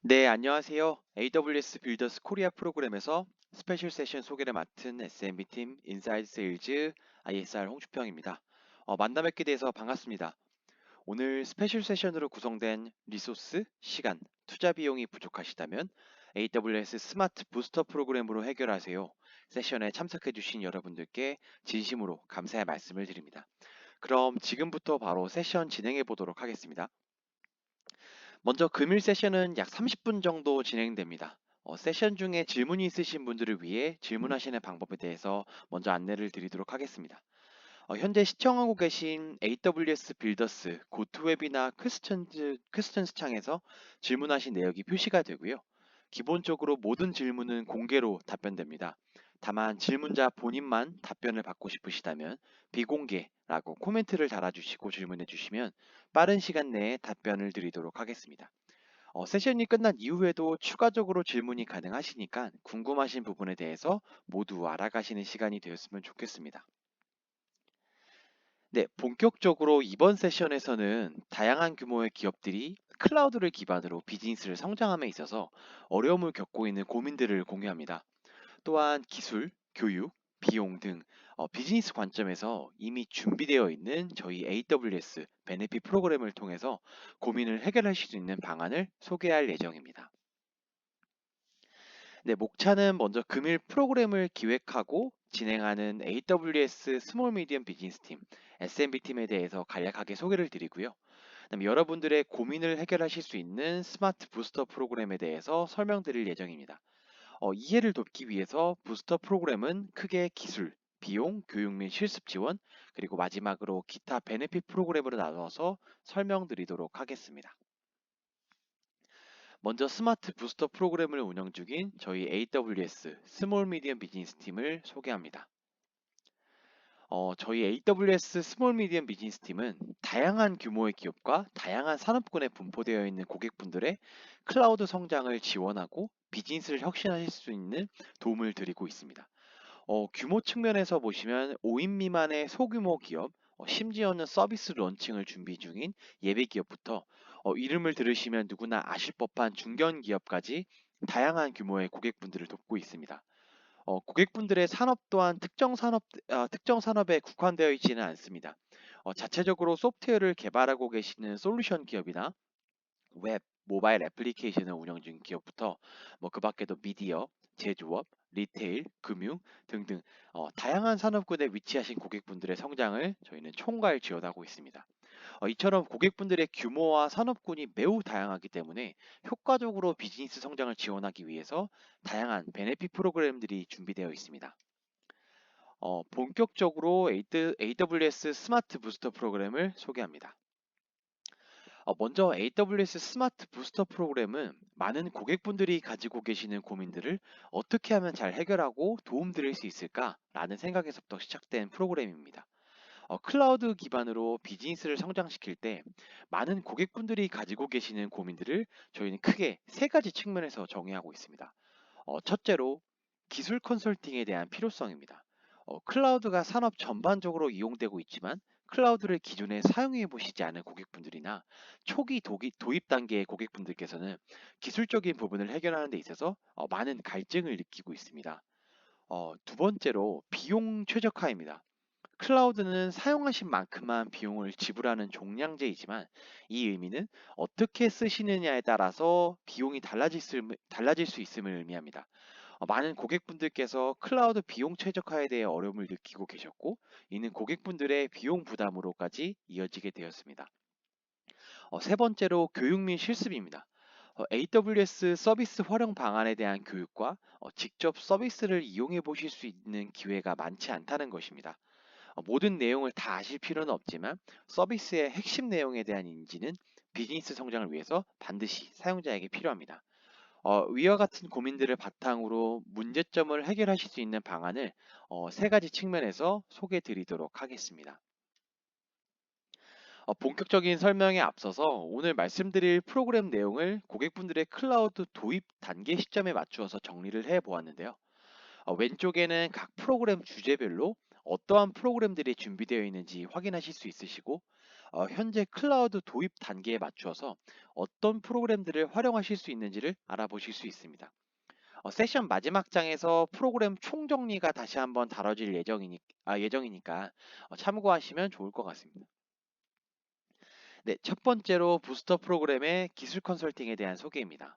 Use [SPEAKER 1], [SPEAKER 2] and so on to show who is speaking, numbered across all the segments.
[SPEAKER 1] 네, 안녕하세요. AWS 빌더스 코리아 프로그램에서 스페셜 세션 소개를 맡은 SMB 팀 인사이드 세일즈 ISR 홍주평입니다. 만나 뵙게 돼서 반갑습니다. 오늘 스페셜 세션으로 구성된 리소스, 시간, 투자 비용이 부족하시다면 AWS 스마트 부스터 프로그램으로 해결하세요. 세션에 참석해주신 여러분들께 진심으로 감사의 말씀을 드립니다. 그럼 지금부터 바로 세션 진행해 보도록 하겠습니다. 먼저 금일 세션은 약 30분 정도 진행됩니다. 세션 중에 질문이 있으신 분들을 위해 질문하시는 방법에 대해서 먼저 안내를 드리도록 하겠습니다. 현재 시청하고 계신 AWS 빌더스 고투웹이나 퀘스천스 창에서 질문하신 내역이 표시가 되고요. 기본적으로 모든 질문은 공개로 답변됩니다. 다만 질문자 본인만 답변을 받고 싶으시다면 비공개라고 코멘트를 달아주시고 질문해 주시면 빠른 시간 내에 답변을 드리도록 하겠습니다. 세션이 끝난 이후에도 추가적으로 질문이 가능하시니까 궁금하신 부분에 대해서 모두 알아가시는 시간이 되었으면 좋겠습니다. 네, 본격적으로 이번 세션에서는 다양한 규모의 기업들이 클라우드를 기반으로 비즈니스를 성장함에 있어서 어려움을 겪고 있는 고민들을 공유합니다. 또한 기술, 교육, 비용 등 비즈니스 관점에서 이미 준비되어 있는 저희 AWS 베네핏 프로그램을 통해서 고민을 해결하실 수 있는 방안을 소개할 예정입니다. 네, 목차는 먼저 금일 프로그램을 기획하고 진행하는 AWS 스몰 미디엄 비즈니스 팀, SMB 팀에 대해서 간략하게 소개를 드리고요. 그다음에 여러분들의 고민을 해결하실 수 있는 스마트 부스터 프로그램에 대해서 설명드릴 예정입니다. 이해를 돕기 위해서 부스터 프로그램은 크게 기술, 비용, 교육 및 실습 지원, 그리고 마지막으로 기타 베네핏 프로그램으로 나눠서 설명드리도록 하겠습니다. 먼저 스마트 부스터 프로그램을 운영 중인 저희 AWS 스몰 미디엄 비즈니스 팀을 소개합니다. 저희 AWS 스몰 미디엄 비즈니스 팀은 다양한 규모의 기업과 다양한 산업군에 분포되어 있는 고객분들의 클라우드 성장을 지원하고 비즈니스를 혁신하실 수 있는 도움을 드리고 있습니다. 규모 측면에서 보시면 5인 미만의 소규모 기업, 심지어는 서비스 론칭을 준비 중인 예비 기업부터 이름을 들으시면 누구나 아실 법한 중견 기업까지 다양한 규모의 고객분들을 돕고 있습니다. 고객분들의 산업 또한 특정 산업에 국한되어 있지는 않습니다. 자체적으로 소프트웨어를 개발하고 계시는 솔루션 기업이나 웹, 모바일 애플리케이션을 운영 중인 기업부터 그 밖에도 미디어, 제조업, 리테일, 금융 등등 다양한 산업군에 위치하신 고객분들의 성장을 저희는 총괄 지원하고 있습니다. 이처럼 고객분들의 규모와 산업군이 매우 다양하기 때문에 효과적으로 비즈니스 성장을 지원하기 위해서 다양한 베네핏 프로그램들이 준비되어 있습니다. 본격적으로 AWS 스마트 부스터 프로그램을 소개합니다. 먼저 AWS 스마트 부스터 프로그램은 많은 고객분들이 가지고 계시는 고민들을 어떻게 하면 잘 해결하고 도움드릴 수 있을까라는 생각에서부터 시작된 프로그램입니다. 클라우드 기반으로 비즈니스를 성장시킬 때 많은 고객분들이 가지고 계시는 고민들을 저희는 크게 세 가지 측면에서 정의하고 있습니다. 첫째로 기술 컨설팅에 대한 필요성입니다. 클라우드가 산업 전반적으로 이용되고 있지만 클라우드를 기존에 사용해 보시지 않은 고객분들이나 초기 도입 단계의 고객분들께서는 기술적인 부분을 해결하는 데 있어서 많은 갈증을 느끼고 있습니다. 두 번째로 비용 최적화입니다. 클라우드는 사용하신 만큼만 비용을 지불하는 종량제이지만 이 의미는 어떻게 쓰시느냐에 따라서 비용이 달라질 수 있음을 의미합니다. 많은 고객분들께서 클라우드 비용 최적화에 대해 어려움을 느끼고 계셨고, 이는 고객분들의 비용 부담으로까지 이어지게 되었습니다. 세 번째로 교육 및 실습입니다. AWS 서비스 활용 방안에 대한 교육과 직접 서비스를 이용해 보실 수 있는 기회가 많지 않다는 것입니다. 모든 내용을 다 아실 필요는 없지만 서비스의 핵심 내용에 대한 인지는 비즈니스 성장을 위해서 반드시 사용자에게 필요합니다. 위와 같은 고민들을 바탕으로 문제점을 해결하실 수 있는 방안을 세 가지 측면에서 소개해 드리도록 하겠습니다. 본격적인 설명에 앞서서 오늘 말씀드릴 프로그램 내용을 고객분들의 클라우드 도입 단계 시점에 맞추어서 정리를 해 보았는데요. 왼쪽에는 각 프로그램 주제별로 어떠한 프로그램들이 준비되어 있는지 확인하실 수 있으시고, 현재 클라우드 도입 단계에 맞추어서 어떤 프로그램들을 활용하실 수 있는지를 알아보실 수 있습니다. 세션 마지막 장에서 프로그램 총정리가 다시 한번 다뤄질 예정이니까 참고하시면 좋을 것 같습니다. 네, 첫 번째로 부스터 프로그램의 기술 컨설팅에 대한 소개입니다.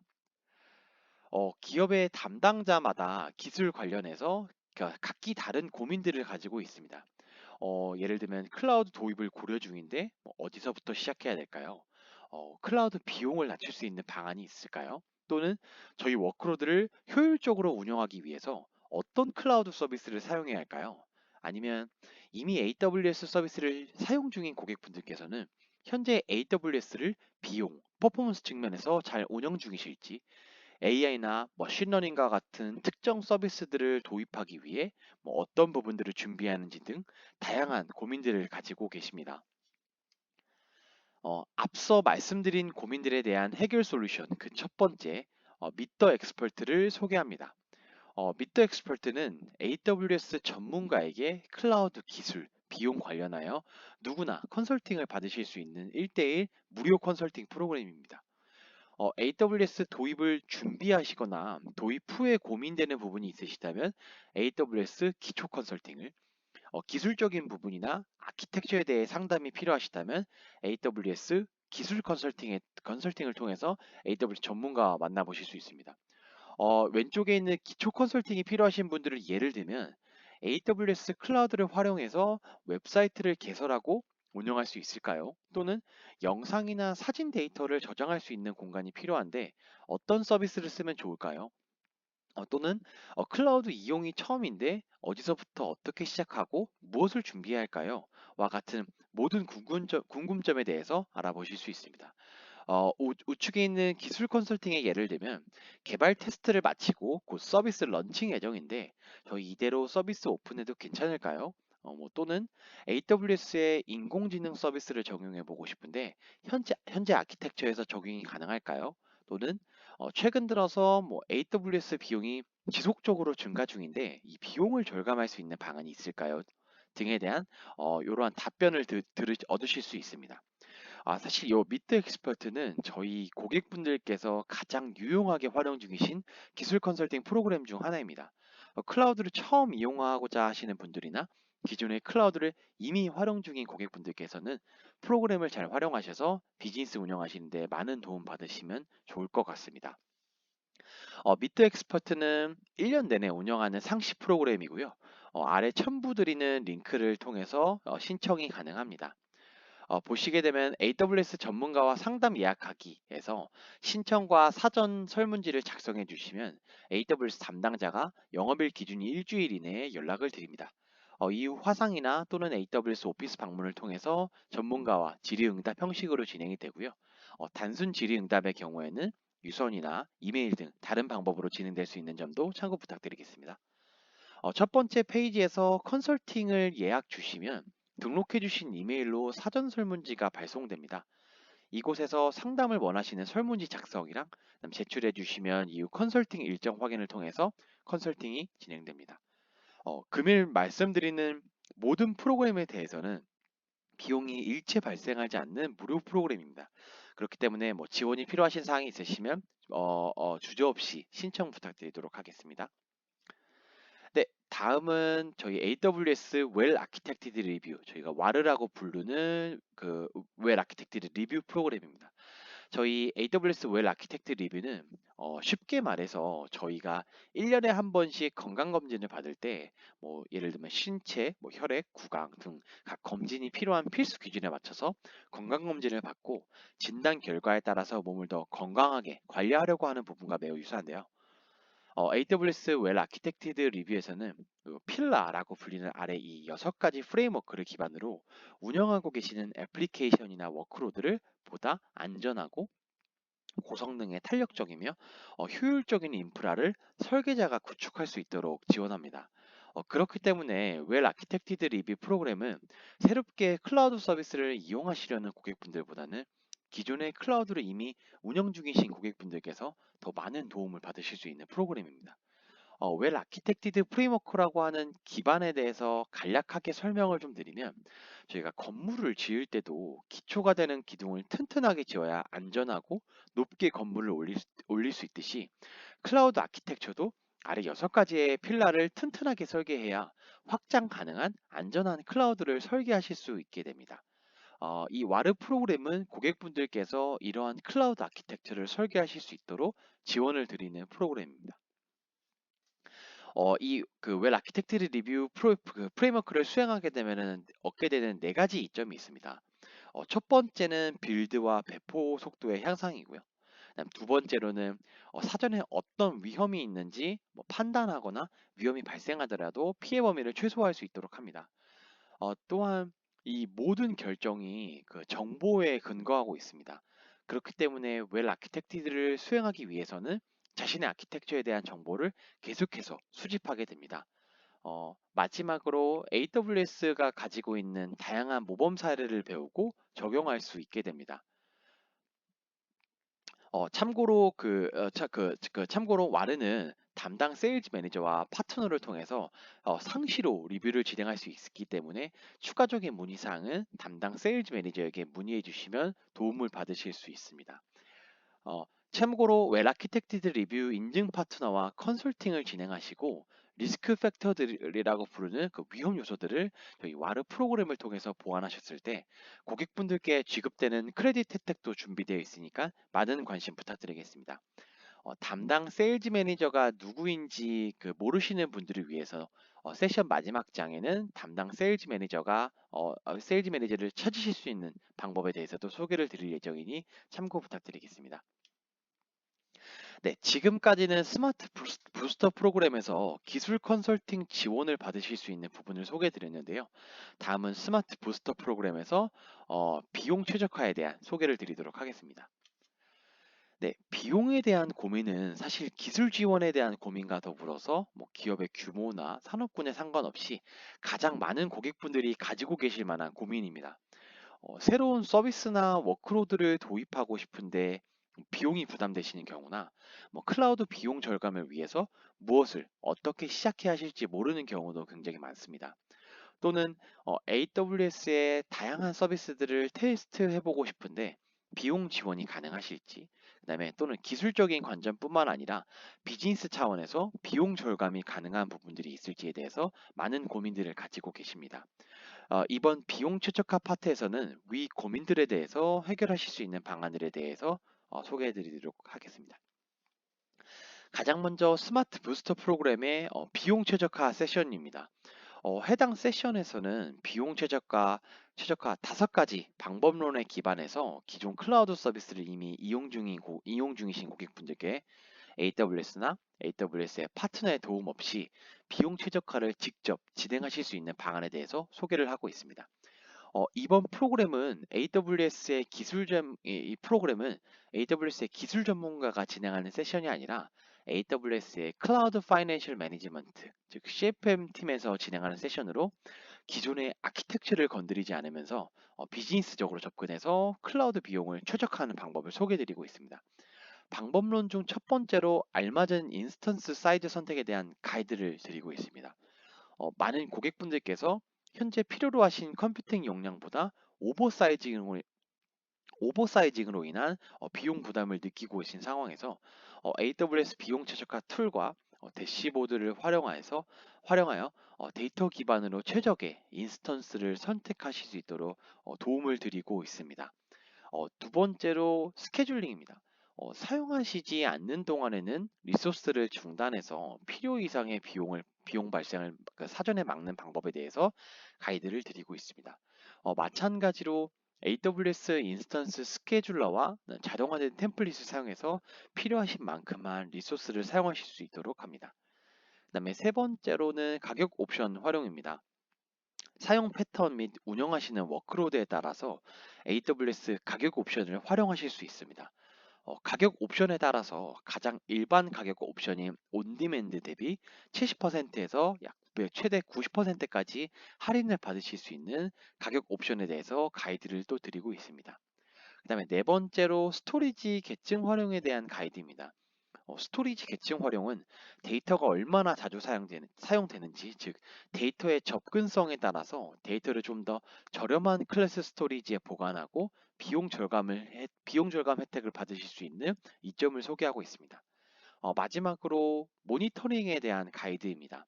[SPEAKER 1] 기업의 담당자마다 기술 관련해서 그러니까 각기 다른 고민들을 가지고 있습니다. 예를 들면 클라우드 도입을 고려 중인데 어디서부터 시작해야 될까요? 클라우드 비용을 낮출 수 있는 방안이 있을까요? 또는 저희 워크로드를 효율적으로 운영하기 위해서 어떤 클라우드 서비스를 사용해야 할까요? 아니면 이미 AWS 서비스를 사용 중인 고객분들께서는 현재 AWS를 비용, 퍼포먼스 측면에서 잘 운영 중이실지, AI나 머신러닝과 같은 특정 서비스들을 도입하기 위해 어떤 부분들을 준비하는지 등 다양한 고민들을 가지고 계십니다. 앞서 말씀드린 고민들에 대한 해결 솔루션 그 첫 번째, 미터 엑스퍼트를 소개합니다. 미터 엑스퍼트는 AWS 전문가에게 클라우드 기술, 비용 관련하여 누구나 컨설팅을 받으실 수 있는 1대1 무료 컨설팅 프로그램입니다. AWS 도입을 준비하시거나 도입 후에 고민되는 부분이 있으시다면 AWS 기초 컨설팅을, 기술적인 부분이나 아키텍처에 대해 상담이 필요하시다면 AWS 기술 컨설팅을 통해서 AWS 전문가와 만나보실 수 있습니다. 왼쪽에 있는 기초 컨설팅이 필요하신 분들을 예를 들면 AWS 클라우드를 활용해서 웹사이트를 개설하고 운영할 수 있을까요? 또는 영상이나 사진 데이터를 저장할 수 있는 공간이 필요한데 어떤 서비스를 쓰면 좋을까요? 또는 클라우드 이용이 처음인데 어디서부터 어떻게 시작하고 무엇을 준비해야 할까요? 와 같은 모든 궁금점에 대해서 알아보실 수 있습니다. 우측에 있는 기술 컨설팅의 예를 들면 개발 테스트를 마치고 곧 서비스 런칭 예정인데 저희 이대로 서비스 오픈해도 괜찮을까요? 또는 AWS의 인공지능 서비스를 적용해 보고 싶은데 현재 아키텍처에서 적용이 가능할까요? 또는 최근 들어서 AWS 비용이 지속적으로 증가 중인데 이 비용을 절감할 수 있는 방안이 있을까요? 등에 대한 이러한 답변을 얻으실 수 있습니다. 사실 요 미트 엑스퍼트는 저희 고객분들께서 가장 유용하게 활용 중이신 기술 컨설팅 프로그램 중 하나입니다. 클라우드를 처음 이용하고자 하시는 분들이나 기존의 클라우드를 이미 활용 중인 고객분들께서는 프로그램을 잘 활용하셔서 비즈니스 운영하시는 데 많은 도움 받으시면 좋을 것 같습니다. 미트 엑스퍼트는 1년 내내 운영하는 상시 프로그램이고요. 아래 첨부드리는 링크를 통해서 신청이 가능합니다. 보시게 되면 AWS 전문가와 상담 예약하기에서 신청과 사전 설문지를 작성해 주시면 AWS 담당자가 영업일 기준이 일주일 이내에 연락을 드립니다. 이후 화상이나 또는 AWS 오피스 방문을 통해서 전문가와 질의응답 형식으로 진행이 되고요. 단순 질의응답의 경우에는 유선이나 이메일 등 다른 방법으로 진행될 수 있는 점도 참고 부탁드리겠습니다. 첫 번째 페이지에서 컨설팅을 예약 주시면 등록해 주신 이메일로 사전 설문지가 발송됩니다. 이곳에서 상담을 원하시는 설문지 작성이랑 제출해 주시면 이후 컨설팅 일정 확인을 통해서 컨설팅이 진행됩니다. 금일 말씀드리는 모든 프로그램에 대해서는 비용이 일체 발생하지 않는 무료 프로그램입니다. 그렇기 때문에 지원이 필요하신 사항이 있으시면 주저없이 신청 부탁드리도록 하겠습니다. 네, 다음은 저희 AWS 웰 아키텍티드 리뷰, 저희가 와르라고 부르는 그 웰 아키텍티드 리뷰 프로그램입니다. 저희 AWS 웰 아키텍트 리뷰는 쉽게 말해서 저희가 1년에 한 번씩 건강검진을 받을 때 예를 들면 신체, 혈액, 구강 등 각 검진이 필요한 필수 기준에 맞춰서 건강검진을 받고 진단 결과에 따라서 몸을 더 건강하게 관리하려고 하는 부분과 매우 유사한데요. AWS 웰 아키텍티드 리뷰에서는 그 필라라고 불리는 아래 이 6가지 프레임워크를 기반으로 운영하고 계시는 애플리케이션이나 워크로드를 보다 안전하고 고성능의 탄력적이며 효율적인 인프라를 설계자가 구축할 수 있도록 지원합니다. 그렇기 때문에 웰 아키텍티드 리뷰 프로그램은 새롭게 클라우드 서비스를 이용하시려는 고객분들보다는 기존의 클라우드를 이미 운영 중이신 고객분들께서 더 많은 도움을 받으실 수 있는 프로그램입니다. 웰 아키텍티드 프레임워크라고 하는 기반에 대해서 간략하게 설명을 좀 드리면 저희가 건물을 지을 때도 기초가 되는 기둥을 튼튼하게 지어야 안전하고 높게 건물을 올릴 수 있듯이 클라우드 아키텍처도 아래 6가지의 필라를 튼튼하게 설계해야 확장 가능한 안전한 클라우드를 설계하실 수 있게 됩니다. 이 와르 프로그램은 고객분들께서 이러한 클라우드 아키텍처를 설계하실 수 있도록 지원을 드리는 프로그램입니다. 이 그 웰 아키텍트 리뷰 프레임워크를 수행하게 되면은 얻게 되는 4가지 이점이 있습니다. 첫 번째는 빌드와 배포 속도의 향상이고요. 그다음 두 번째로는 사전에 어떤 위험이 있는지 뭐 판단하거나 위험이 발생하더라도 피해 범위를 최소화할 수 있도록 합니다. 또한 이 모든 결정이 그 정보에 근거하고 있습니다. 그렇기 때문에 웰 아키텍트를 수행하기 위해서는 자신의 아키텍처에 대한 정보를 계속해서 수집하게 됩니다. 마지막으로 AWS가 가지고 있는 다양한 모범 사례를 배우고 적용할 수 있게 됩니다. 참고로 참고로 와르는 담당 세일즈 매니저와 파트너를 통해서 상시로 리뷰를 진행할 수 있기 때문에 추가적인 문의 사항은 담당 세일즈 매니저에게 문의해 주시면 도움을 받으실 수 있습니다. 어, 참고로 웰 아키텍티드 리뷰 인증 파트너와 컨설팅을 진행하시고 리스크 팩터들이라고 부르는 그 위험 요소들을 저희 와르 프로그램을 통해서 보완하셨을 때 고객분들께 지급되는 크레딧 혜택도 준비되어 있으니까 많은 관심 부탁드리겠습니다. 담당 세일즈 매니저가 누구인지 그 모르시는 분들을 위해서 세션 마지막 장에는 담당 세일즈 매니저를 찾으실 수 있는 방법에 대해서도 소개를 드릴 예정이니 참고 부탁드리겠습니다. 네, 지금까지는 스마트 부스터 프로그램에서 기술 컨설팅 지원을 받으실 수 있는 부분을 소개해 드렸는데요. 다음은 스마트 부스터 프로그램에서 비용 최적화에 대한 소개를 드리도록 하겠습니다. 네, 비용에 대한 고민은 사실 기술 지원에 대한 고민과 더불어서 뭐 기업의 규모나 산업군에 상관없이 가장 많은 고객분들이 가지고 계실 만한 고민입니다. 새로운 서비스나 워크로드를 도입하고 싶은데 비용이 부담되시는 경우나 뭐 클라우드 비용 절감을 위해서 무엇을 어떻게 시작해야 하실지 모르는 경우도 굉장히 많습니다. 또는 AWS의 다양한 서비스들을 테스트해보고 싶은데 비용 지원이 가능하실지, 그다음에 또는 기술적인 관점뿐만 아니라 비즈니스 차원에서 비용 절감이 가능한 부분들이 있을지에 대해서 많은 고민들을 가지고 계십니다. 이번 비용 최적화 파트에서는 위 고민들에 대해서 해결하실 수 있는 방안들에 대해서 소개해 드리도록 하겠습니다. 가장 먼저 스마트 부스터 프로그램의 비용 최적화 세션입니다. 해당 세션에서는 비용 최적화 5가지 방법론에 기반해서 기존 클라우드 서비스를 이미 이용 중이신 고객분들께 AWS나 AWS의 파트너의 도움 없이 비용 최적화를 직접 진행하실 수 있는 방안에 대해서 소개를 하고 있습니다. 이번 프로그램은 이 프로그램은 AWS의 기술 전문가가 진행하는 세션이 아니라 AWS의 클라우드 파이낸셜 매니지먼트, 즉 CFM 팀에서 진행하는 세션으로 기존의 아키텍처를 건드리지 않으면서 비즈니스적으로 접근해서 클라우드 비용을 최적화하는 방법을 소개드리고 있습니다. 방법론 중 첫 번째로 알맞은 인스턴스 사이즈 선택에 대한 가이드를 드리고 있습니다. 많은 고객분들께서 현재 필요로 하신 컴퓨팅 용량보다 오버사이징으로, 오버사이징으로 인한 비용 부담을 느끼고 계신 상황에서 AWS 비용 최적화 툴과 대시보드를 활용하여 데이터 기반으로 최적의 인스턴스를 선택하실 수 있도록 도움을 드리고 있습니다. 두 번째로 스케줄링입니다. 사용하시지 않는 동안에는 리소스를 중단해서 필요 이상의 비용 발생을 그 사전에 막는 방법에 대해서 가이드를 드리고 있습니다. 마찬가지로 AWS 인스턴스 스케줄러와 자동화된 템플릿을 사용해서 필요하신 만큼만 리소스를 사용하실 수 있도록 합니다. 그 다음에 세 번째로는 가격 옵션 활용입니다. 사용 패턴 및 운영하시는 워크로드에 따라서 AWS 가격 옵션을 활용하실 수 있습니다. 가격 옵션에 따라서 가장 일반 가격 옵션인 온디맨드 대비 70%에서 약 최대 90%까지 할인을 받으실 수 있는 가격 옵션에 대해서 가이드를 또 드리고 있습니다. 그 다음에 네 번째로 스토리지 계층 활용에 대한 가이드입니다. 스토리지 계층 활용은 데이터가 얼마나 자주 사용되는지, 즉 데이터의 접근성에 따라서 데이터를 좀 더 저렴한 클래스 스토리지에 보관하고 비용 절감 혜택을 받으실 수 있는 이점을 소개하고 있습니다. 마지막으로 모니터링에 대한 가이드입니다.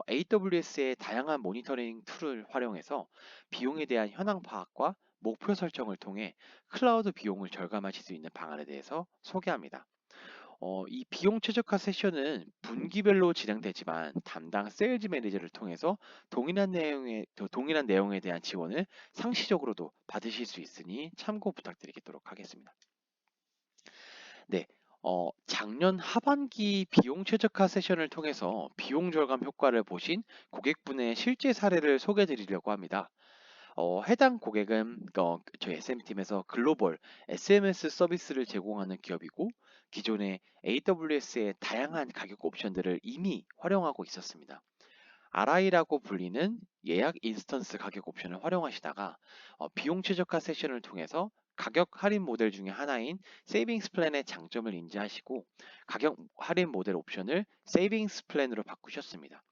[SPEAKER 1] AWS의 다양한 모니터링 툴을 활용해서 비용에 대한 현황 파악과 목표 설정을 통해 클라우드 비용을 절감하실 수 있는 방안에 대해서 소개합니다. 이 비용 최적화 세션은 분기별로 진행되지만 담당 세일즈 매니저를 통해서 동일한 내용에 대한 지원을 상시적으로도 받으실 수 있으니 참고 부탁드리도록 하겠습니다. 네. 작년 하반기 비용 최적화 세션을 통해서 비용 절감 효과를 보신 고객분의 실제 사례를 소개해 드리려고 합니다. 해당 고객은 저희 SM팀에서 글로벌 SMS 서비스를 제공하는 기업이고 기존에 AWS의 다양한 가격 옵션들을 이미 활용하고 있었습니다. RI라고 불리는 예약 인스턴스 가격 옵션을 활용하시다가 비용 최적화 세션을 통해서 가격 할인 모델 중에 하나인 세이빙스 플랜의 장점을 인지하시고 가격 할인 모델 옵션을 세이빙스 플랜으로 바꾸셨습니다.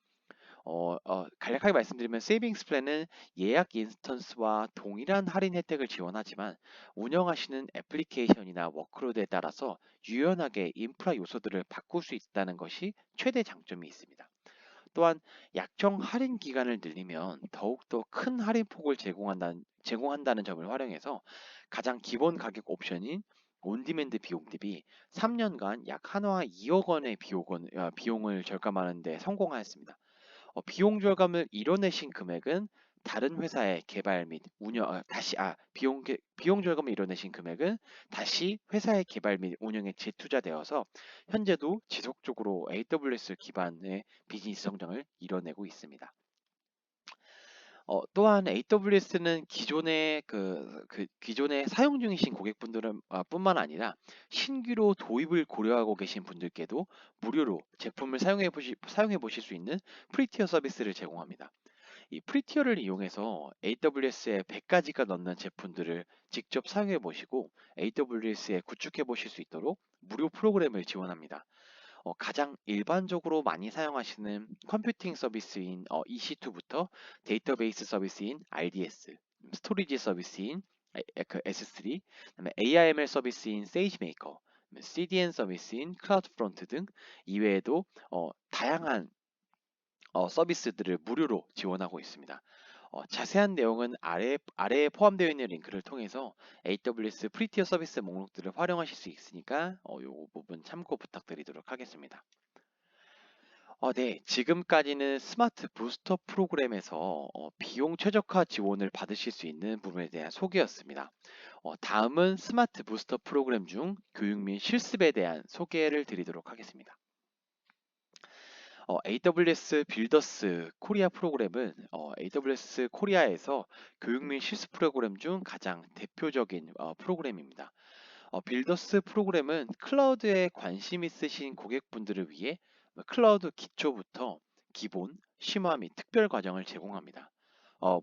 [SPEAKER 1] 간략하게 말씀드리면 세이빙스 플랜은 예약 인스턴스와 동일한 할인 혜택을 지원하지만 운영하시는 애플리케이션이나 워크로드에 따라서 유연하게 인프라 요소들을 바꿀 수 있다는 것이 최대 장점이 있습니다. 또한 약정 할인 기간을 늘리면 더욱더 큰 할인 폭을 제공한다는 점을 활용해서 가장 기본 가격 옵션인 온디맨드 비용 대비 3년간 약 한화 2억 원의 비용을 절감하는 데 성공하였습니다. 비용 절감을 이뤄내신 금액은 다른 회사의 개발 및 운영 비용 절감을 이뤄내신 금액은 다시 회사의 개발 및 운영에 재투자되어서 현재도 지속적으로 AWS 기반의 비즈니스 성장을 이뤄내고 있습니다. 또한 AWS는 기존에 사용 중이신 고객분들은 뿐만 아니라 신규로 도입을 고려하고 계신 분들께도 무료로 제품을 사용해 보실 수 있는 프리티어 서비스를 제공합니다. 이 프리티어를 이용해서 AWS에 100가지가 넘는 제품들을 직접 사용해 보시고 AWS에 구축해 보실 수 있도록 무료 프로그램을 지원합니다. 가장 일반적으로 많이 사용하시는 컴퓨팅 서비스인 EC2부터 데이터베이스 서비스인 RDS, 스토리지 서비스인 그 S3, 그다음에 AIML 서비스인 세이지메이커, CDN 서비스인 클라우드프론트 등 이외에도 다양한 서비스들을 무료로 지원하고 있습니다. 자세한 내용은 아래에 포함되어 있는 링크를 통해서 AWS 프리티어 서비스 목록들을 활용하실 수 있으니까 이 부분 참고 부탁드리도록 하겠습니다. 네. 지금까지는 스마트 부스터 프로그램에서 비용 최적화 지원을 받으실 수 있는 부분에 대한 소개였습니다. 다음은 스마트 부스터 프로그램 중 교육 및 실습에 대한 소개를 드리도록 하겠습니다. AWS 빌더스 코리아 프로그램은 AWS 코리아에서 교육 및 실습 프로그램 중 가장 대표적인 프로그램입니다. 빌더스 프로그램은 클라우드에 관심 있으신 고객분들을 위해 클라우드 기초부터 기본, 심화 및 특별 과정을 제공합니다.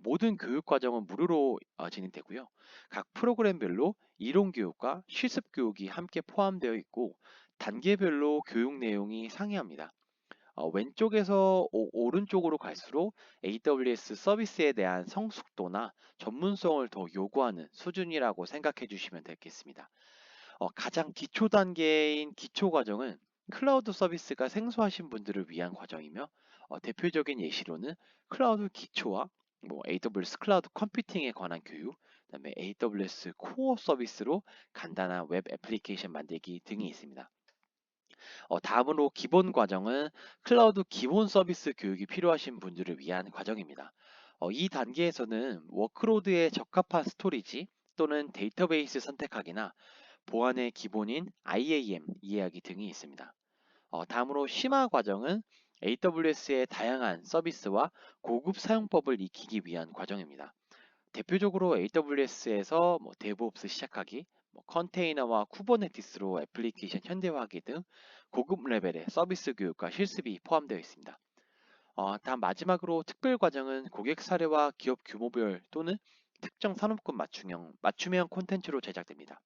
[SPEAKER 1] 모든 교육 과정은 무료로 진행되고요. 각 프로그램별로 이론 교육과 실습 교육이 함께 포함되어 있고 단계별로 교육 내용이 상이합니다. 왼쪽에서 오른쪽으로 갈수록 AWS 서비스에 대한 성숙도나 전문성을 더 요구하는 수준이라고 생각해 주시면 되겠습니다. 가장 기초 단계인 기초 과정은 클라우드 서비스가 생소하신 분들을 위한 과정이며 대표적인 예시로는 클라우드 기초와 AWS 클라우드 컴퓨팅에 관한 교육, 그다음에 AWS 코어 서비스로 간단한 웹 애플리케이션 만들기 등이 있습니다. 다음으로 기본 과정은 클라우드 기본 서비스 교육이 필요하신 분들을 위한 과정입니다. 이 단계에서는 워크로드에 적합한 스토리지 또는 데이터베이스 선택하기나 보안의 기본인 IAM 이해하기 등이 있습니다. 다음으로 심화 과정은 AWS의 다양한 서비스와 고급 사용법을 익히기 위한 과정입니다. 대표적으로 AWS에서 DevOps 시작하기, 컨테이너와 쿠버네티스로 애플리케이션 현대화하기 등 고급 레벨의 서비스 교육과 실습이 포함되어 있습니다. 다음 마지막으로 특별 과정은 고객 사례와 기업 규모별 또는 특정 산업군 맞춤형 콘텐츠로 제작됩니다.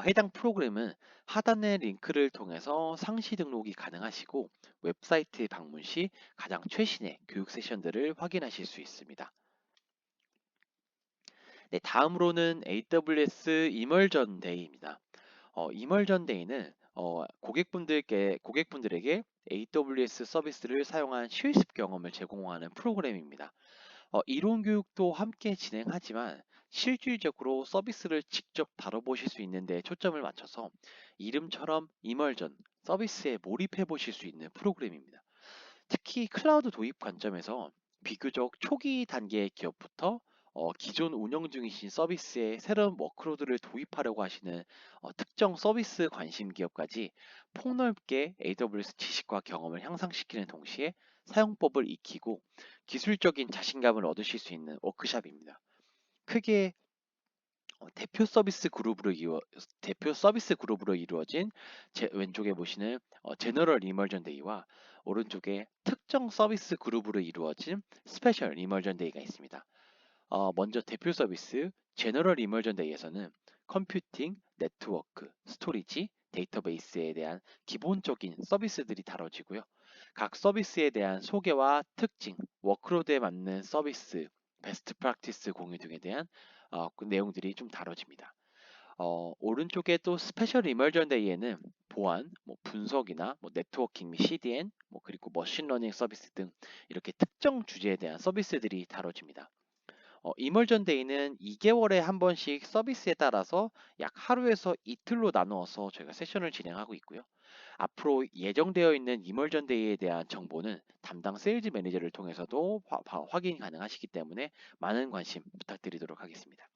[SPEAKER 1] 해당 프로그램은 하단의 링크를 통해서 상시 등록이 가능하시고 웹사이트에 방문 시 가장 최신의 교육 세션들을 확인하실 수 있습니다. 네, 다음으로는 AWS 이멀전 데이입니다. 이멀전 데이는 고객분들에게 AWS 서비스를 사용한 실습 경험을 제공하는 프로그램입니다. 이론 교육도 함께 진행하지만 실질적으로 서비스를 직접 다뤄보실 수 있는 데 초점을 맞춰서 이름처럼 이멀전, 서비스에 몰입해 보실 수 있는 프로그램입니다. 특히 클라우드 도입 관점에서 비교적 초기 단계의 기업부터 기존 운영 중이신 서비스에 새로운 워크로드를 도입하려고 하시는 특정 서비스 관심 기업까지 폭넓게 AWS 지식과 경험을 향상시키는 동시에 사용법을 익히고 기술적인 자신감을 얻으실 수 있는 워크샵입니다. 크게 대표 서비스 그룹으로 이루어진 왼쪽에 보시는 제너럴 이머전 데이와 오른쪽에 특정 서비스 그룹으로 이루어진 스페셜 이머전 데이가 있습니다. 먼저 대표 서비스 제너럴 이머전 데이에서는 컴퓨팅, 네트워크, 스토리지, 데이터베이스에 대한 기본적인 서비스들이 다뤄지고요. 각 서비스에 대한 소개와 특징, 워크로드에 맞는 서비스, 베스트 프랙티스 공유 등에 대한 그 내용들이 좀 다뤄집니다. 오른쪽에 또 스페셜 이머전 데이에는 보안, 분석이나 네트워킹 및 CDN, 그리고 머신러닝 서비스 등 이렇게 특정 주제에 대한 서비스들이 다뤄집니다. 이멀전 데이는 2개월에 한 번씩 서비스에 따라서 약 하루에서 이틀로 나누어서 저희가 세션을 진행하고 있고요. 앞으로 예정되어 있는 이멀전 데이에 대한 정보는 담당 세일즈 매니저를 통해서도 확인 가능하시기 때문에 많은 관심 부탁드리도록 하겠습니다.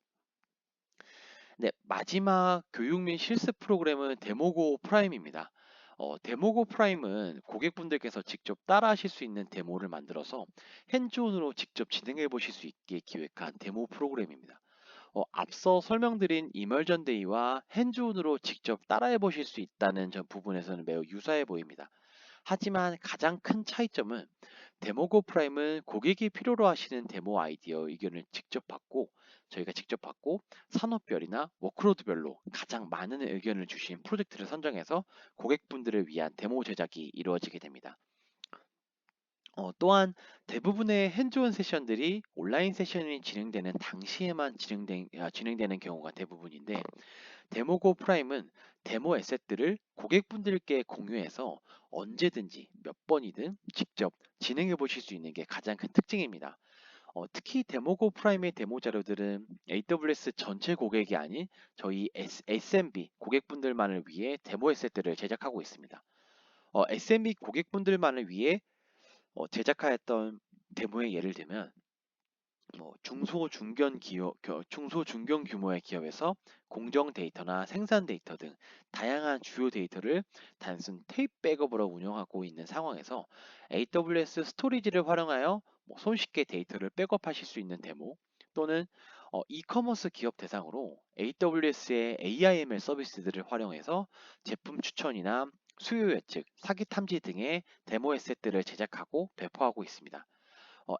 [SPEAKER 1] 네, 마지막 교육 및 실습 프로그램은 데모고 프라임입니다. 데모고 프라임은 고객분들께서 직접 따라 하실 수 있는 데모를 만들어서 핸즈온으로 직접 진행해 보실 수 있게 기획한 데모 프로그램입니다. 앞서 설명드린 이멀전 데이와 핸즈온으로 직접 따라해 보실 수 있다는 저 부분에서는 매우 유사해 보입니다. 하지만 가장 큰 차이점은 데모고 프라임은 고객이 필요로 하시는 데모 아이디어 의견을 저희가 직접 받고 산업별이나 워크로드별로 가장 많은 의견을 주신 프로젝트를 선정해서 고객분들을 위한 데모 제작이 이루어지게 됩니다. 또한 대부분의 핸즈온 세션들이 온라인 세션이 진행되는 당시에만 진행되는 경우가 대부분인데 데모고 프라임은 데모 에셋들을 고객분들께 공유해서 언제든지 몇 번이든 직접 진행해 보실 수 있는 게 가장 큰 특징입니다. 특히 데모고 프라임의 데모 자료들은 AWS 전체 고객이 아닌 저희 SMB 고객분들만을 위해 데모 에셋들을 제작하고 있습니다. SMB 고객분들만을 위해 제작하였던 데모의 예를 들면 중소 중견 규모의 기업에서 공정 데이터나 생산 데이터 등 다양한 주요 데이터를 단순 테이프 백업으로 운영하고 있는 상황에서 AWS 스토리지를 활용하여 손쉽게 데이터를 백업하실 수 있는 데모 또는 이커머스 기업 대상으로 AWS의 AIML 서비스들을 활용해서 제품 추천이나 수요 예측, 사기 탐지 등의 데모 에셋들을 제작하고 배포하고 있습니다.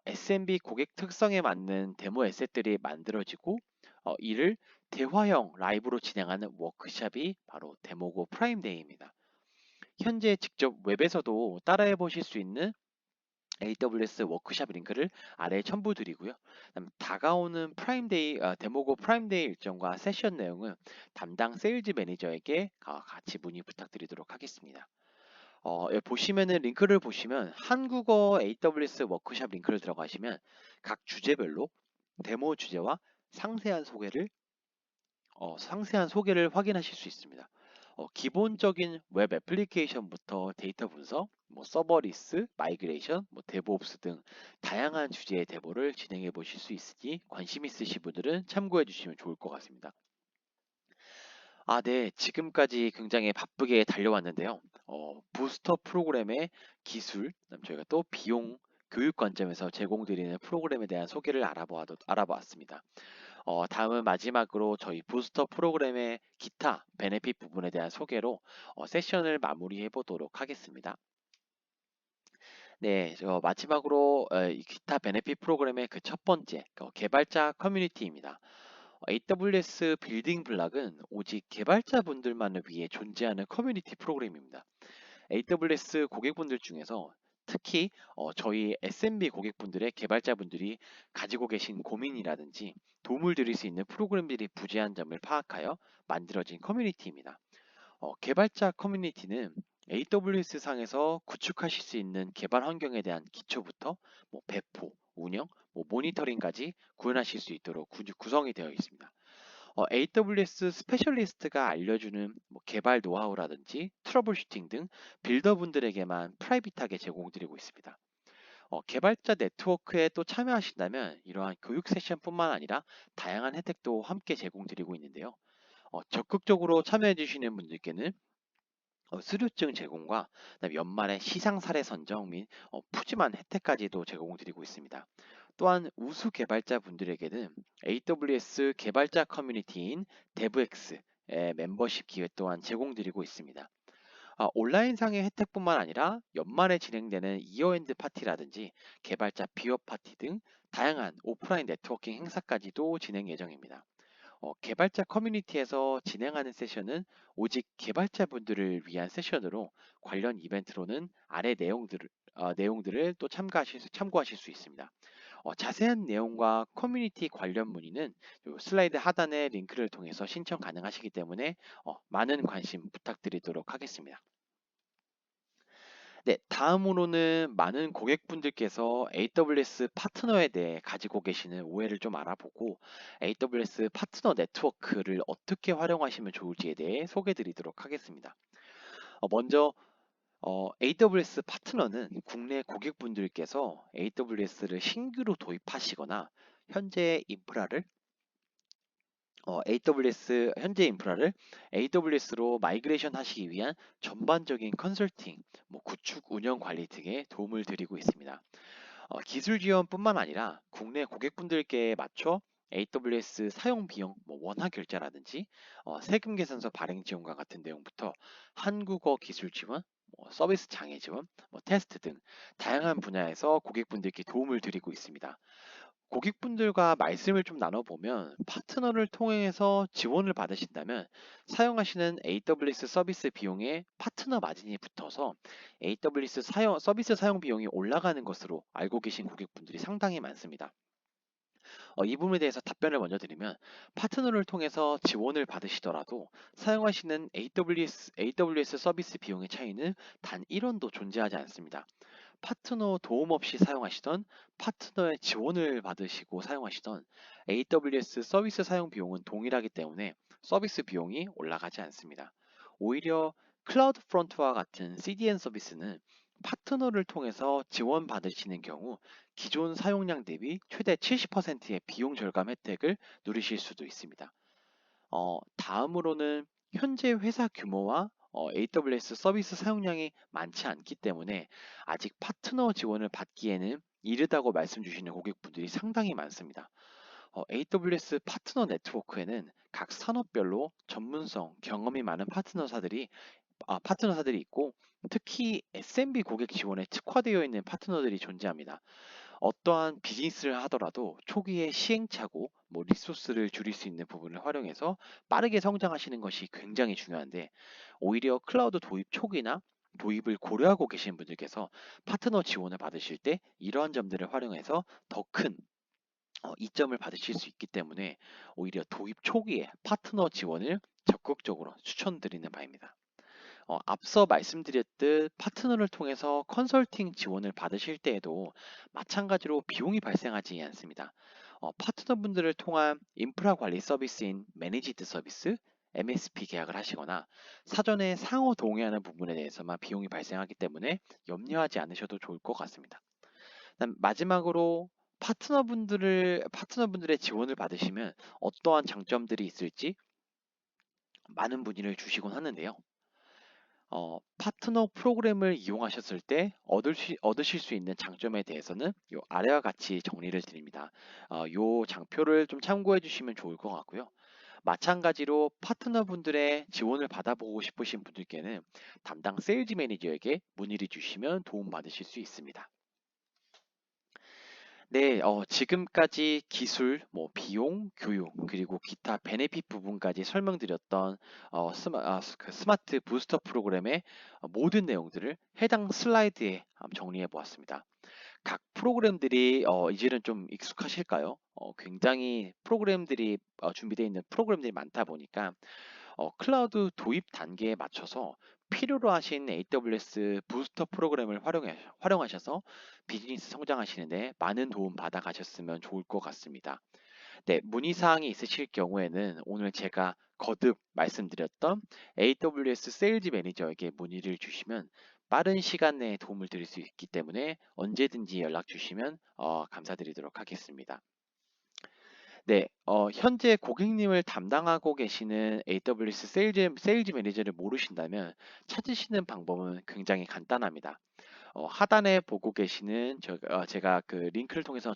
[SPEAKER 1] SMB 고객 특성에 맞는 데모 에셋들이 만들어지고 이를 대화형 라이브로 진행하는 워크샵이 바로 데모고 프라임데이입니다. 현재 직접 웹에서도 따라해 보실 수 있는 AWS 워크샵 링크를 아래에 첨부 드리고요. 다가오는 데모고 프라임데이 일정과 세션 내용은 담당 세일즈 매니저에게 같이 문의 부탁드리도록 하겠습니다. 보시면은 링크를 보시면 한국어 AWS 워크샵 링크를 들어가시면 각 주제별로 데모 주제와 상세한 소개를 확인하실 수 있습니다. 기본적인 웹 애플리케이션부터 데이터 분석, 서버리스, 마이그레이션, 데브옵스 등 다양한 주제의 데모를 진행해 보실 수 있으니 관심 있으신 분들은 참고해 주시면 좋을 것 같습니다. 네. 지금까지 굉장히 바쁘게 달려왔는데요. 부스터 프로그램의 기술, 그다음 저희가 또 비용, 교육 관점에서 제공드리는 프로그램에 대한 소개를 알아보았습니다. 다음은 마지막으로 저희 부스터 프로그램의 기타 베네핏 부분에 대한 소개로 세션을 마무리해 보도록 하겠습니다. 네, 마지막으로 이 기타 베네핏 프로그램의 그 첫 번째 개발자 커뮤니티입니다. AWS 빌딩 블락은 오직 개발자분들만을 위해 존재하는 커뮤니티 프로그램입니다. AWS 고객분들 중에서 특히 저희 SMB 고객분들의 개발자분들이 가지고 계신 고민이라든지 도움을 드릴 수 있는 프로그램들이 부재한 점을 파악하여 만들어진 커뮤니티입니다. 개발자 커뮤니티는 AWS 상에서 구축하실 수 있는 개발 환경에 대한 기초부터 배포, 운영, 모니터링까지 구현하실 수 있도록 구성이 되어 있습니다. AWS 스페셜리스트가 알려주는 개발 노하우라든지 트러블 슈팅 등 빌더분들에게만 프라이빗하게 제공드리고 있습니다. 개발자 네트워크에 또 참여하신다면 이러한 교육 세션뿐만 아니라 다양한 혜택도 함께 제공드리고 있는데요. 적극적으로 참여해 주시는 분들께는 수료증 제공과 그다음에 연말에 시상 사례 선정 및 푸짐한 혜택까지도 제공드리고 있습니다. 또한 우수 개발자 분들에게는 AWS 개발자 커뮤니티인 DevX의 멤버십 기회 또한 제공드리고 있습니다. 온라인상의 혜택뿐만 아니라 연말에 진행되는 이어엔드 파티라든지 개발자 비업 파티 등 다양한 오프라인 네트워킹 행사까지도 진행 예정입니다. 개발자 커뮤니티에서 진행하는 세션은 오직 개발자분들을 위한 세션으로 관련 이벤트로는 아래 내용들을 또 참고하실 수 있습니다. 자세한 내용과 커뮤니티 관련 문의는 요 슬라이드 하단의 링크를 통해서 신청 가능하시기 때문에 많은 관심 부탁드리도록 하겠습니다. 네, 다음으로는 많은 고객분들께서 AWS 파트너에 대해 가지고 계시는 오해를 좀 알아보고 AWS 파트너 네트워크를 어떻게 활용하시면 좋을지에 대해 소개해 드리도록 하겠습니다. 먼저 AWS 파트너는 국내 고객분들께서 AWS를 신규로 도입하시거나 현재 인프라를 AWS 현재 인프라를 AWS로 마이그레이션 하시기 위한 전반적인 컨설팅, 구축 운영 관리 등에 도움을 드리고 있습니다. 기술 지원뿐만 아니라 국내 고객분들께 맞춰 AWS 사용 비용 원화 결제라든지 세금 계산서 발행 지원과 같은 내용부터 한국어 기술 지원, 서비스 장애 지원, 테스트 등 다양한 분야에서 고객분들께 도움을 드리고 있습니다. 고객분들과 말씀을 좀 나눠보면 파트너를 통해서 지원을 받으신다면 사용하시는 AWS 서비스 비용에 파트너 마진이 붙어서 AWS 서비스 사용 비용이 올라가는 것으로 알고 계신 고객분들이 상당히 많습니다. 이 부분에 대해서 답변을 먼저 드리면 파트너를 통해서 지원을 받으시더라도 사용하시는 AWS 서비스 비용의 차이는 단 1원도 존재하지 않습니다. 파트너 도움 없이 사용하시던 파트너의 지원을 받으시고 사용하시던 AWS 서비스 사용 비용은 동일하기 때문에 서비스 비용이 올라가지 않습니다. 오히려 클라우드 프론트와 같은 CDN 서비스는 파트너를 통해서 지원받으시는 경우 기존 사용량 대비 최대 70%의 비용 절감 혜택을 누리실 수도 있습니다. 다음으로는 현재 회사 규모와 AWS 서비스 사용량이 많지 않기 때문에 아직 파트너 지원을 받기에는 이르다고 말씀 주시는 고객분들이 상당히 많습니다. AWS 파트너 네트워크에는 각 산업별로 전문성, 경험이 많은 파트너사들이 있고 특히 SMB 고객 지원에 특화되어 있는 파트너들이 존재합니다. 어떠한 비즈니스를 하더라도 초기에 시행착오, 리소스를 줄일 수 있는 부분을 활용해서 빠르게 성장하시는 것이 굉장히 중요한데 오히려 클라우드 도입 초기나 도입을 고려하고 계신 분들께서 파트너 지원을 받으실 때 이러한 점들을 활용해서 더 큰 이점을 받으실 수 있기 때문에 오히려 도입 초기에 파트너 지원을 적극적으로 추천드리는 바입니다. 앞서 말씀드렸듯 파트너를 통해서 컨설팅 지원을 받으실 때에도 마찬가지로 비용이 발생하지 않습니다. 파트너분들을 통한 인프라 관리 서비스인 매니지드 서비스, MSP 계약을 하시거나 사전에 상호 동의하는 부분에 대해서만 비용이 발생하기 때문에 염려하지 않으셔도 좋을 것 같습니다. 마지막으로 파트너분들의 지원을 받으시면 어떠한 장점들이 있을지 많은 문의를 주시곤 하는데요. 파트너 프로그램을 이용하셨을 때 얻으실 수 있는 장점에 대해서는 요 아래와 같이 정리를 드립니다. 요 장표를 좀 참고해 주시면 좋을 것 같고요. 마찬가지로 파트너분들의 지원을 받아보고 싶으신 분들께는 담당 세일즈 매니저에게 문의를 주시면 도움 받으실 수 있습니다. 네, 지금까지 기술, 뭐 비용, 교육, 그리고 기타 베네핏 부분까지 설명드렸던 그 스마트 부스터 프로그램의 모든 내용들을 해당 슬라이드에 정리해 보았습니다. 각 프로그램들이 이제는 좀 익숙하실까요? 굉장히 프로그램들이 준비되어 있는 프로그램들이 많다 보니까 클라우드 도입 단계에 맞춰서 필요로 하신 AWS 부스터 프로그램을 활용하셔서 비즈니스 성장하시는데 많은 도움 받아 가셨으면 좋을 것 같습니다. 네, 문의사항이 있으실 경우에는 오늘 제가 거듭 말씀드렸던 AWS 세일즈 매니저에게 문의를 주시면 빠른 시간 내에 도움을 드릴 수 있기 때문에 언제든지 연락 주시면 감사드리도록 하겠습니다. 네, 현재 고객님을 담당하고 계시는 AWS 세일즈 매니저를 모르신다면 찾으시는 방법은 굉장히 간단합니다. 하단에 보고 계시는 제가 그 링크를 통해서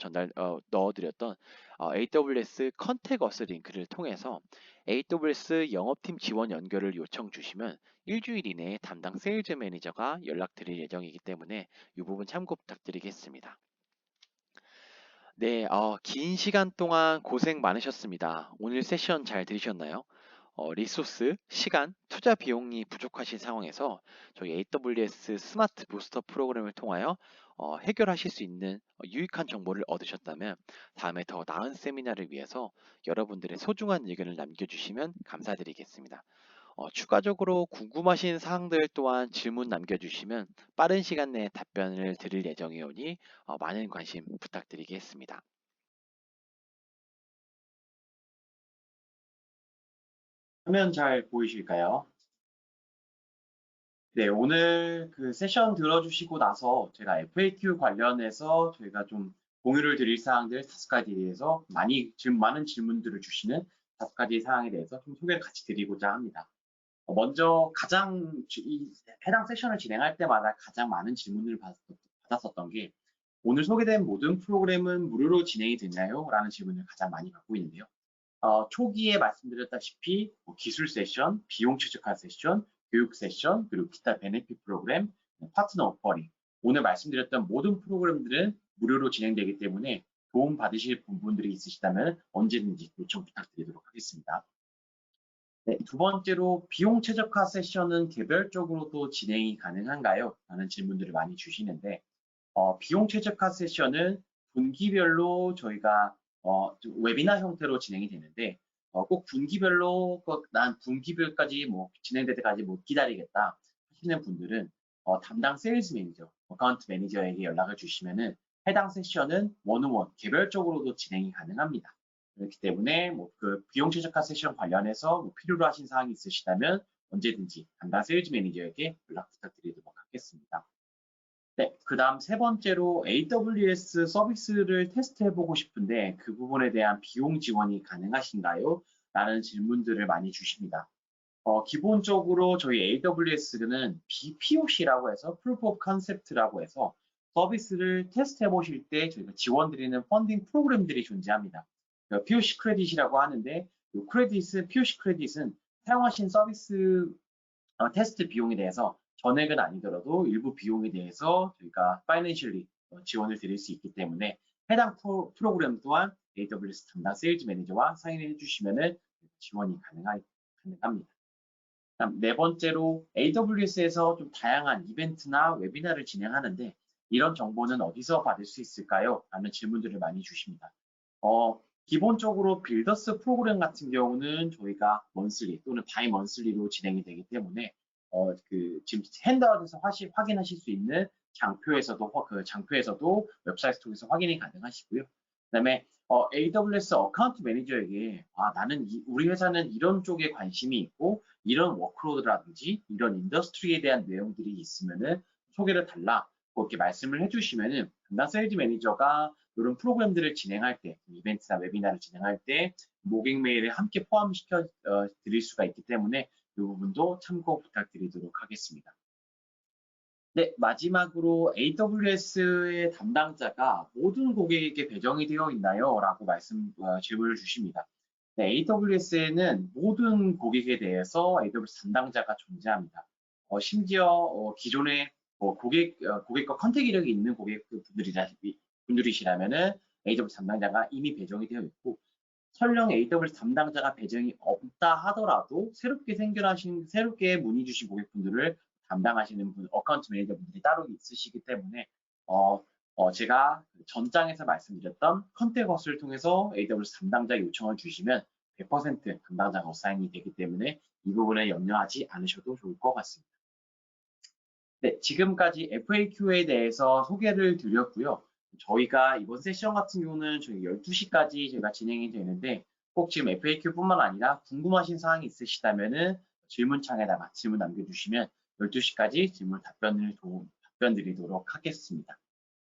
[SPEAKER 1] 넣어드렸던 AWS 컨택어스 링크를 통해서 AWS 영업팀 지원 연결을 요청 주시면 일주일 이내에 담당 세일즈 매니저가 연락드릴 예정이기 때문에 이 부분 참고 부탁드리겠습니다. 네, 긴 시간 동안 고생 많으셨습니다. 오늘 세션 잘 들으셨나요? 리소스, 시간, 투자 비용이 부족하신 상황에서 저희 AWS 스마트 부스터 프로그램을 통하여 해결하실 수 있는 유익한 정보를 얻으셨다면 다음에 더 나은 세미나를 위해서 여러분들의 소중한 의견을 남겨주시면 감사드리겠습니다. 추가적으로 궁금하신 사항들 또한 질문 남겨주시면 빠른 시간 내에 답변을 드릴 예정이오니 많은 관심 부탁드리겠습니다.
[SPEAKER 2] 화면 잘 보이실까요? 네, 오늘 그 세션 들어주시고 나서 제가 FAQ 관련해서 저희가 좀 공유를 드릴 사항들 5가지에 대해서 많은 질문들을 주시는 5가지 사항에 대해서 좀 소개를 같이 드리고자 합니다. 먼저 이 해당 세션을 진행할 때마다 가장 많은 질문을 받았었던 게 오늘 소개된 모든 프로그램은 무료로 진행이 되나요? 라는 질문을 가장 많이 받고 있는데요. 초기에 말씀드렸다시피 뭐 기술 세션, 비용 최적화 세션, 교육 세션, 그리고 기타 베네핏 프로그램, 파트너 오퍼링. 오늘 말씀드렸던 모든 프로그램들은 무료로 진행되기 때문에 도움 받으실 부분들이 있으시다면 언제든지 요청 부탁드리도록 하겠습니다. 네, 두 번째로 비용 최적화 세션은 개별적으로도 진행이 가능한가요? 라는 질문들을 많이 주시는데 비용 최적화 세션은 분기별로 저희가 웨비나 형태로 진행이 되는데 꼭 분기별로 난 분기별까지 뭐 진행될 때까지 못 기다리겠다 하시는 분들은 담당 세일즈 매니저, 어카운트 매니저에게 연락을 주시면은 해당 세션은 원오원 개별적으로도 진행이 가능합니다. 그렇기 때문에 뭐 그 비용 최적화 세션 관련해서 뭐 필요로 하신 사항이 있으시다면 언제든지 담당 세일즈 매니저에게 연락 부탁드리도록 하겠습니다. 네, 그 다음 세 번째로 AWS 서비스를 테스트해보고 싶은데 그 부분에 대한 비용 지원이 가능하신가요? 라는 질문들을 많이 주십니다. 기본적으로 저희 AWS는 BPOC라고 해서 Proof of Concept라고 해서 서비스를 테스트해보실 때 저희가 지원드리는 펀딩 프로그램들이 존재합니다. POC 크레딧이라고 하는데 POC 크레딧은 사용하신 서비스 테스트 비용에 대해서 전액은 아니더라도 일부 비용에 대해서 저희가 파이낸셜리 지원을 드릴 수 있기 때문에 해당 프로그램 또한 AWS 담당 세일즈 매니저와 상의해 주시면 지원이 가능합니다. 다음 네 번째로 AWS에서 좀 다양한 이벤트나 웨비나를 진행하는데 이런 정보는 어디서 받을 수 있을까요? 라는 질문들을 많이 주십니다. 기본적으로 빌더스 프로그램 같은 경우는 저희가 먼슬리 또는 바이 먼슬리로 진행이 되기 때문에 지금 핸드아웃에서 확인하실 수 있는 장표에서도 웹사이트 통해서 확인이 가능하시고요. 그다음에 AWS 어카운트 매니저에게 우리 회사는 이런 쪽에 관심이 있고 이런 워크로드라든지 이런 인더스트리에 대한 내용들이 있으면은 소개를 달라 그렇게 말씀을 해주시면은 담당 세일즈 매니저가 이런 프로그램들을 진행할 때 이벤트나 웨비나를 진행할 때 모객 메일에 함께 포함시켜 드릴 수가 있기 때문에 이 부분도 참고 부탁드리도록 하겠습니다. 네, 마지막으로 AWS의 담당자가 모든 고객에게 배정이 되어 있나요? 라고 질문을 주십니다. 네, AWS에는 모든 고객에 대해서 AWS 담당자가 존재합니다. 심지어 기존에 고객과 컨택 이력이 있는 고객분들이라든지 분들이시라면은 AWS 담당자가 이미 배정이 되어 있고, 설령 AWS 담당자가 배정이 없다 하더라도 새롭게 문의 주신 고객분들을 담당하시는 어카운트 매니저분들이 따로 있으시기 때문에 제가 전장에서 말씀드렸던 컨택어스를 통해서 AWS 담당자 요청을 주시면 100% 담당자가 어사인이 되기 때문에 이 부분에 염려하지 않으셔도 좋을 것 같습니다. 네, 지금까지 FAQ에 대해서 소개를 드렸고요. 저희가 이번 세션 같은 경우는 저희 12시까지 제가 진행이 되는데 꼭 지금 FAQ뿐만 아니라 궁금하신 사항이 있으시다면은 질문창에다가 질문 남겨주시면 12시까지 답변 드리도록 하겠습니다.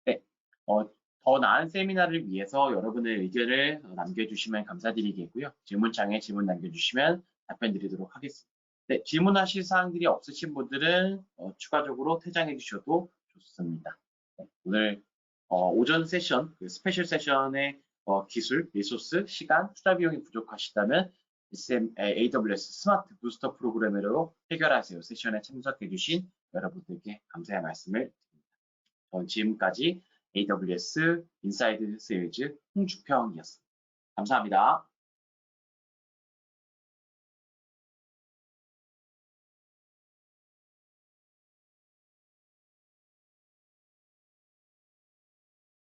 [SPEAKER 2] 네, 더 나은 세미나를 위해서 여러분의 의견을 남겨주시면 감사드리겠고요. 질문창에 질문 남겨주시면 답변 드리도록 하겠습니다. 네, 질문하실 사항들이 없으신 분들은 추가적으로 퇴장해 주셔도 좋습니다. 네, 오늘 오전 세션, 스페셜 세션의 기술, 리소스, 시간, 투자 비용이 부족하시다면 AWS 스마트 부스터 프로그램으로 해결하세요. 세션에 참석해 주신 여러분들께 감사의 말씀을 드립니다. 저는 지금까지 AWS 인사이드 세일즈 홍주평이었습니다. 감사합니다.